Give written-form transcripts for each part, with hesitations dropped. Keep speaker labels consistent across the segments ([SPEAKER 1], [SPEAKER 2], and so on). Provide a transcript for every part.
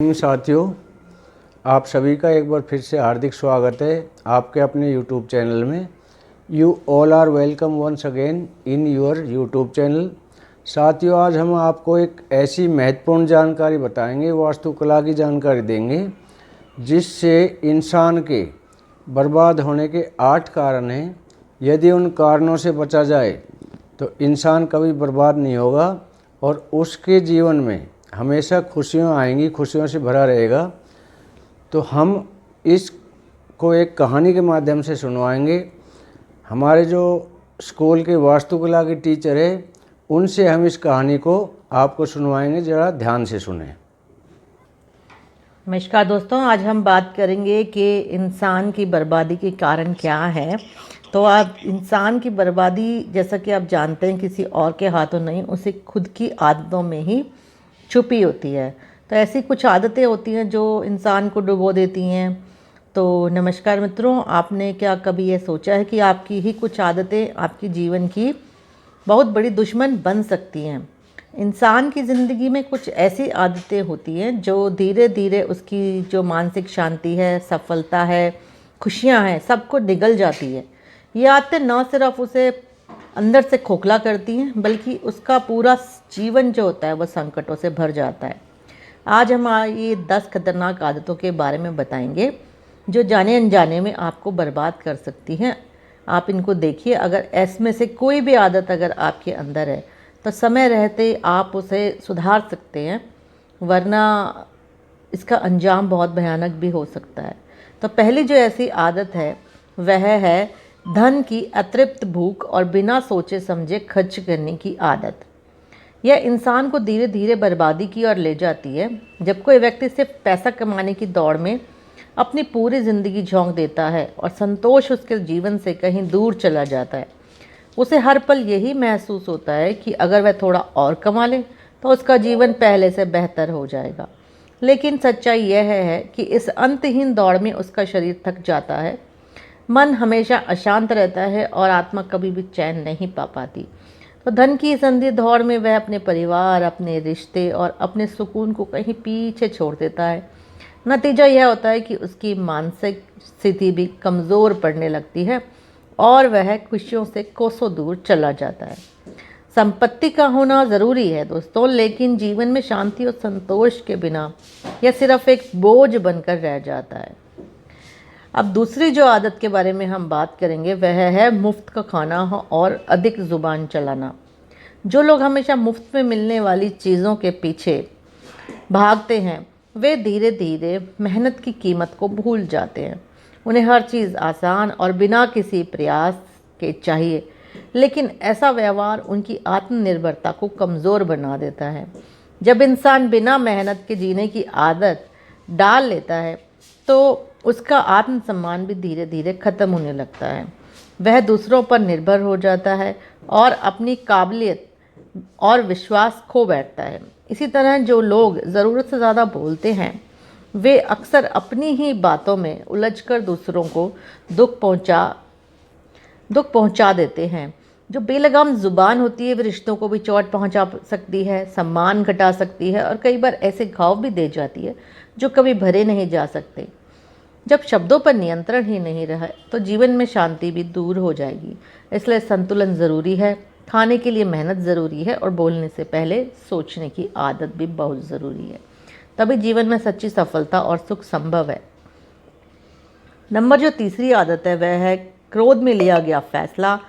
[SPEAKER 1] साथियों, आप सभी का एक बार फिर से हार्दिक स्वागत है आपके अपने YouTube चैनल में। You all are welcome once again in your YouTube channel. साथियों, आज हम आपको एक ऐसी महत्वपूर्ण जानकारी बताएंगे, वास्तुकला की जानकारी देंगे, जिससे इंसान के बर्बाद होने के 8 कारण हैं। यदि उन कारणों से बचा जाए तो इंसान कभी बर्बाद नहीं होगा और उसके जीवन में हमेशा खुशियाँ आएंगी, खुशियों से भरा रहेगा। तो हम इसको एक कहानी के माध्यम से सुनवाएंगे। हमारे जो स्कूल के वास्तुकला के टीचर है, उनसे हम इस कहानी को आपको सुनवाएंगे। ज़रा ध्यान से सुनें।
[SPEAKER 2] नमस्कार दोस्तों, आज हम बात करेंगे कि इंसान की बर्बादी के कारण क्या है। तो आप इंसान की बर्बादी, जैसा कि आप जानते हैं, किसी और के हाथों नहीं, उसे खुद की आदतों में ही छुपी होती है। तो ऐसी कुछ आदतें होती हैं जो इंसान को डुबो देती हैं। तो नमस्कार मित्रों, आपने क्या कभी ये सोचा है कि आपकी ही कुछ आदतें आपकी जीवन की बहुत बड़ी दुश्मन बन सकती हैं। इंसान की ज़िंदगी में कुछ ऐसी आदतें होती हैं जो धीरे धीरे उसकी जो मानसिक शांति है, सफलता है, खुशियाँ हैं, सबको निगल जाती है। ये आदतें न सिर्फ उसे अंदर से खोखला करती हैं, बल्कि उसका पूरा जीवन जो होता है वह संकटों से भर जाता है। आज हम ये 10 खतरनाक आदतों के बारे में बताएंगे जो जाने अनजाने में आपको बर्बाद कर सकती हैं। आप इनको देखिए। अगर इसमें से कोई भी आदत अगर आपके अंदर है तो समय रहते आप उसे सुधार सकते हैं, वरना इसका अंजाम बहुत भयानक भी हो सकता है। तो पहली जो ऐसी आदत है वह है धन की अतृप्त भूख और बिना सोचे समझे खर्च करने की आदत। यह इंसान को धीरे धीरे बर्बादी की ओर ले जाती है। जब कोई व्यक्ति सिर्फ पैसा कमाने की दौड़ में अपनी पूरी ज़िंदगी झोंक देता है और संतोष उसके जीवन से कहीं दूर चला जाता है, उसे हर पल यही महसूस होता है कि अगर वह थोड़ा और कमा ले तो उसका जीवन पहले से बेहतर हो जाएगा। लेकिन सच्चाई यह है कि इस अंतहीन दौड़ में उसका शरीर थक जाता है, मन हमेशा अशांत रहता है और आत्मा कभी भी चैन नहीं पा पाती। तो धन की इस अंधी दौड़ में वह अपने परिवार, अपने रिश्ते और अपने सुकून को कहीं पीछे छोड़ देता है। नतीजा यह होता है कि उसकी मानसिक स्थिति भी कमज़ोर पड़ने लगती है और वह खुशियों से कोसों दूर चला जाता है। संपत्ति का होना ज़रूरी है दोस्तों, लेकिन जीवन में शांति और संतोष के बिना यह सिर्फ एक बोझ बनकर रह जाता है। अब दूसरी जो आदत के बारे में हम बात करेंगे वह है मुफ्त का खाना और अधिक ज़ुबान चलाना। जो लोग हमेशा मुफ्त में मिलने वाली चीज़ों के पीछे भागते हैं, वे धीरे धीरे मेहनत की कीमत को भूल जाते हैं। उन्हें हर चीज़ आसान और बिना किसी प्रयास के चाहिए, लेकिन ऐसा व्यवहार उनकी आत्मनिर्भरता को कमज़ोर बना देता है। जब इंसान बिना मेहनत के जीने की आदत डाल लेता है तो उसका आत्मसम्मान भी धीरे धीरे ख़त्म होने लगता है। वह दूसरों पर निर्भर हो जाता है और अपनी काबिलियत और विश्वास खो बैठता है। इसी तरह जो लोग ज़रूरत से ज़्यादा बोलते हैं, वे अक्सर अपनी ही बातों में उलझकर दूसरों को दुख पहुंचा देते हैं। जो बेलगाम ज़ुबान होती है वह रिश्तों को भी चोट पहुंचा सकती है, सम्मान घटा सकती है और कई बार ऐसे घाव भी दे जाती है जो कभी भरे नहीं जा सकते। जब शब्दों पर नियंत्रण ही नहीं रहा तो जीवन में शांति भी दूर हो जाएगी। इसलिए संतुलन ज़रूरी है। खाने के लिए मेहनत ज़रूरी है और बोलने से पहले सोचने की आदत भी बहुत ज़रूरी है। तभी जीवन में सच्ची सफलता और सुख संभव है। नंबर जो तीसरी आदत है वह है क्रोध में लिया गया फैसला,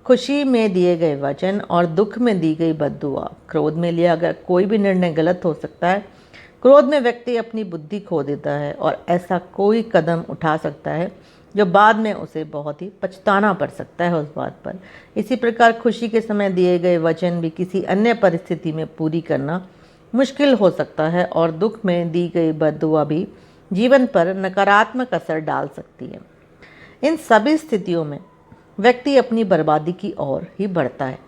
[SPEAKER 2] खुशी में दिए गए वचन और दुख में दी गई बद्दुआ। क्रोध में लिया गया कोई भी निर्णय गलत हो सकता है। क्रोध में व्यक्ति अपनी बुद्धि खो देता है और ऐसा कोई कदम उठा सकता है जो बाद में उसे बहुत ही पछताना पड़ सकता है उस बात पर। इसी प्रकार खुशी के समय दिए गए वचन भी किसी अन्य परिस्थिति में पूरी करना मुश्किल हो सकता है और दुख में दी गई बद्दुआ भी जीवन पर नकारात्मक असर डाल सकती है। इन सभी स्थितियों में व्यक्ति अपनी बर्बादी की ओर ही बढ़ता है।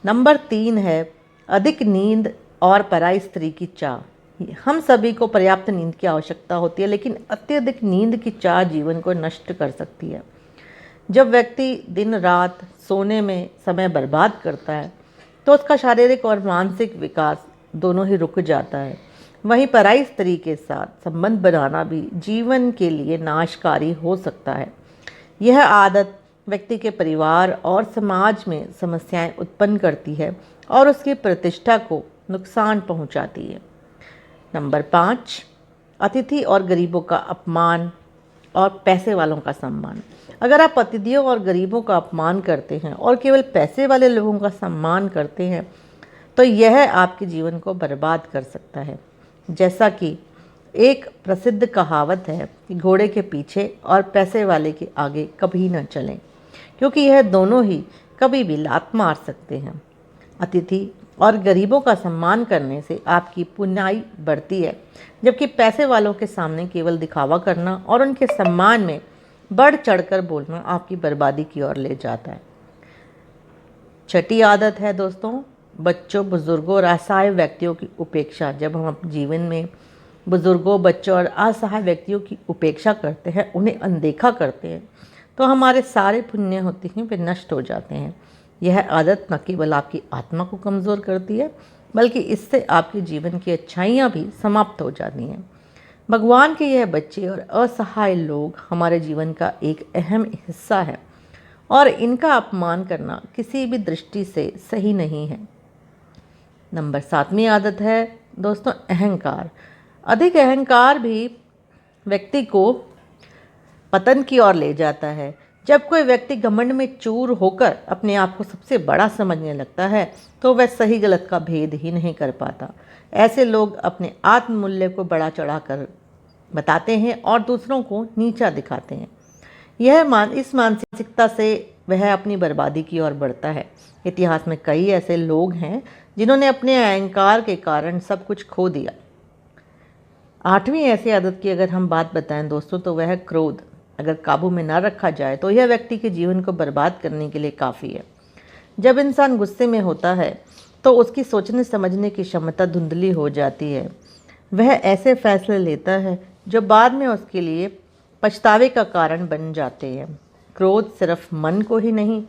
[SPEAKER 2] नंबर 3 है अधिक नींद और पराई स्त्री की चाह। हम सभी को पर्याप्त नींद की आवश्यकता होती है, लेकिन अत्यधिक नींद की चाह जीवन को नष्ट कर सकती है। जब व्यक्ति दिन रात सोने में समय बर्बाद करता है तो उसका शारीरिक और मानसिक विकास दोनों ही रुक जाता है। वहीं पराई स्त्री के साथ संबंध बनाना भी जीवन के लिए नाशकारी हो सकता है। यह आदत व्यक्ति के परिवार और समाज में समस्याएं उत्पन्न करती है और उसकी प्रतिष्ठा को नुकसान पहुंचाती है। नंबर 5, अतिथि और गरीबों का अपमान और पैसे वालों का सम्मान। अगर आप अतिथियों और गरीबों का अपमान करते हैं और केवल पैसे वाले लोगों का सम्मान करते हैं तो यह आपके जीवन को बर्बाद कर सकता है। जैसा कि एक प्रसिद्ध कहावत है कि घोड़े के पीछे और पैसे वाले के आगे कभी न चलें, क्योंकि यह दोनों ही कभी भी लात मार सकते हैं। अतिथि और गरीबों का सम्मान करने से आपकी पुण्याई बढ़ती है, जबकि पैसे वालों के सामने केवल दिखावा करना और उनके सम्मान में बढ़ चढ़कर बोलना आपकी बर्बादी की ओर ले जाता है। छठी आदत है दोस्तों, बच्चों, बुजुर्गों और असहाय व्यक्तियों की उपेक्षा। जब हम अपने जीवन में बुजुर्गों, बच्चों और असहाय व्यक्तियों की उपेक्षा करते हैं, उन्हें अनदेखा करते हैं, तो हमारे सारे पुण्य होते हैं वे नष्ट हो जाते हैं। यह आदत न केवल आपकी आत्मा को कमज़ोर करती है, बल्कि इससे आपके जीवन की अच्छाइयाँ भी समाप्त हो जाती हैं। भगवान के यह बच्चे और असहाय लोग हमारे जीवन का एक अहम हिस्सा है और इनका अपमान करना किसी भी दृष्टि से सही नहीं है। नंबर 7वीं आदत है दोस्तों, अहंकार। अधिक अहंकार भी व्यक्ति को पतन की ओर ले जाता है। जब कोई व्यक्ति घमंड में चूर होकर अपने आप को सबसे बड़ा समझने लगता है तो वह सही गलत का भेद ही नहीं कर पाता। ऐसे लोग अपने आत्ममूल्य को बड़ा चढ़ाकर बताते हैं और दूसरों को नीचा दिखाते हैं। इस मानसिकता से वह अपनी बर्बादी की ओर बढ़ता है। इतिहास में कई ऐसे लोग हैं जिन्होंने अपने अहंकार के कारण सब कुछ खो दिया। 8वीं ऐसी आदत की अगर हम बात बताएं दोस्तों तो वह है क्रोध। अगर काबू में ना रखा जाए तो यह व्यक्ति के जीवन को बर्बाद करने के लिए काफ़ी है। जब इंसान गुस्से में होता है तो उसकी सोचने समझने की क्षमता धुंधली हो जाती है। वह ऐसे फैसले लेता है जो बाद में उसके लिए पछतावे का कारण बन जाते हैं। क्रोध सिर्फ मन को ही नहीं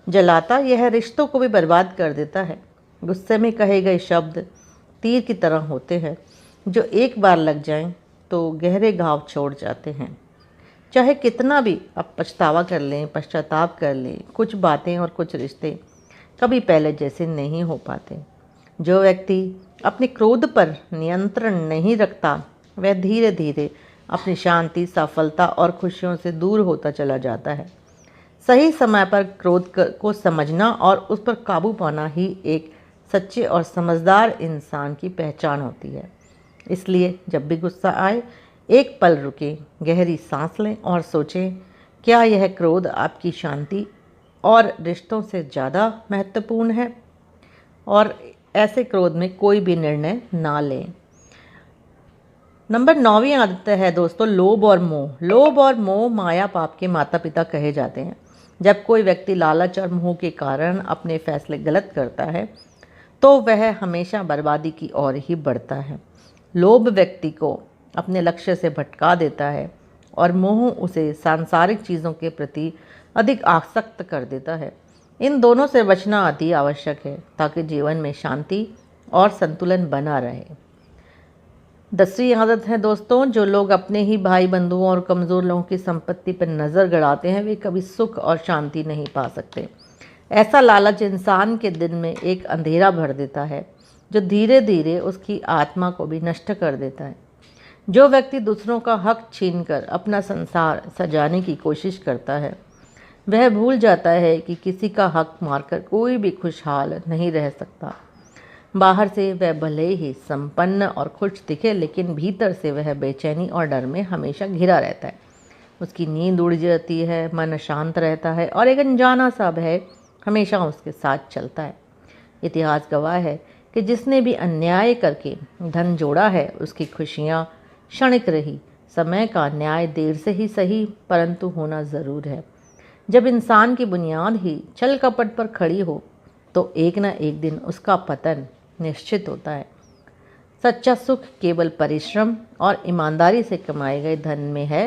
[SPEAKER 2] जलाता, यह रिश्तों को भी बर्बाद कर देता है। गुस्से में कहे गए शब्द तीर की तरह होते हैं जो एक बार लग जाएं तो गहरे घाव छोड़ जाते हैं। चाहे कितना भी आप पश्चाताप कर लें, कुछ बातें और कुछ रिश्ते कभी पहले जैसे नहीं हो पाते। जो व्यक्ति अपने क्रोध पर नियंत्रण नहीं रखता वह धीरे धीरे अपनी शांति, सफलता और खुशियों से दूर होता चला जाता है। सही समय पर क्रोध को समझना और उस पर काबू पाना ही एक सच्चे और समझदार इंसान की पहचान होती है। इसलिए जब भी गुस्सा आए, एक पल रुकें, गहरी सांस लें और सोचें, क्या यह क्रोध आपकी शांति और रिश्तों से ज़्यादा महत्वपूर्ण है? और ऐसे क्रोध में कोई भी निर्णय ना लें। नंबर 9वीं आदत है दोस्तों, लोभ और मोह। लोभ और मोह माया पाप के माता पिता कहे जाते हैं। जब कोई व्यक्ति लालच और मोह के कारण अपने फैसले गलत करता है तो वह हमेशा बर्बादी की ओर ही बढ़ता है। लोभ व्यक्ति को अपने लक्ष्य से भटका देता है और मोह उसे सांसारिक चीज़ों के प्रति अधिक आसक्त कर देता है। इन दोनों से बचना अति आवश्यक है ताकि जीवन में शांति और संतुलन बना रहे। 10वीं आदत है दोस्तों, जो लोग अपने ही भाई बंधुओं और कमज़ोर लोगों की संपत्ति पर नज़र गड़ाते हैं वे कभी सुख और शांति नहीं पा सकते। ऐसा लालच इंसान के दिल में एक अंधेरा भर देता है जो धीरे धीरे उसकी आत्मा को भी नष्ट कर देता है। जो व्यक्ति दूसरों का हक छीनकर अपना संसार सजाने की कोशिश करता है वह भूल जाता है कि किसी का हक मारकर कोई भी खुशहाल नहीं रह सकता। बाहर से वह भले ही संपन्न और खुश दिखे, लेकिन भीतर से वह बेचैनी और डर में हमेशा घिरा रहता है। उसकी नींद उड़ जाती है, मन शांत रहता है और एक अनजाना सा भय हमेशा उसके साथ चलता है। इतिहास गवाह है कि जिसने भी अन्याय करके धन जोड़ा है उसकी खुशियाँ क्षणिक रही। समय का न्याय देर से ही सही परंतु होना ज़रूर है। जब इंसान की बुनियाद ही छल कपट पर खड़ी हो तो एक न एक दिन उसका पतन निश्चित होता है। सच्चा सुख केवल परिश्रम और ईमानदारी से कमाए गए धन में है,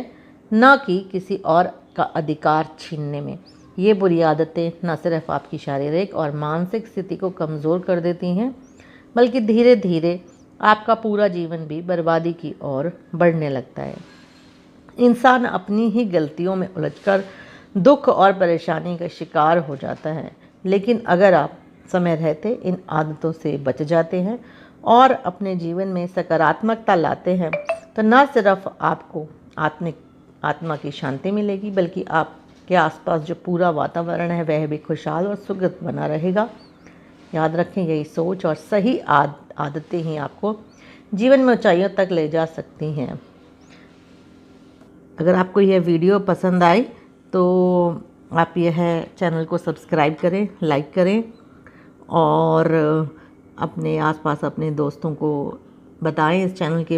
[SPEAKER 2] न कि किसी और का अधिकार छीनने में। ये बुरी आदतें न सिर्फ आपकी शारीरिक और मानसिक स्थिति को कमज़ोर कर देती हैं बल्कि धीरे धीरे आपका पूरा जीवन भी बर्बादी की ओर बढ़ने लगता है। इंसान अपनी ही गलतियों में उलझकर दुख और परेशानी का शिकार हो जाता है। लेकिन अगर आप समय रहते इन आदतों से बच जाते हैं और अपने जीवन में सकारात्मकता लाते हैं तो न सिर्फ आपको आत्मा की शांति मिलेगी, बल्कि आपके आसपास जो पूरा वातावरण है वह भी खुशहाल और सुखद बना रहेगा। याद रखें, यही सोच और सही आदतें ही आपको जीवन में ऊंचाइयों तक ले जा सकती हैं। अगर आपको यह वीडियो पसंद आई तो आप यह चैनल को सब्सक्राइब करें, लाइक करें और अपने आसपास अपने दोस्तों को बताएं इस चैनल के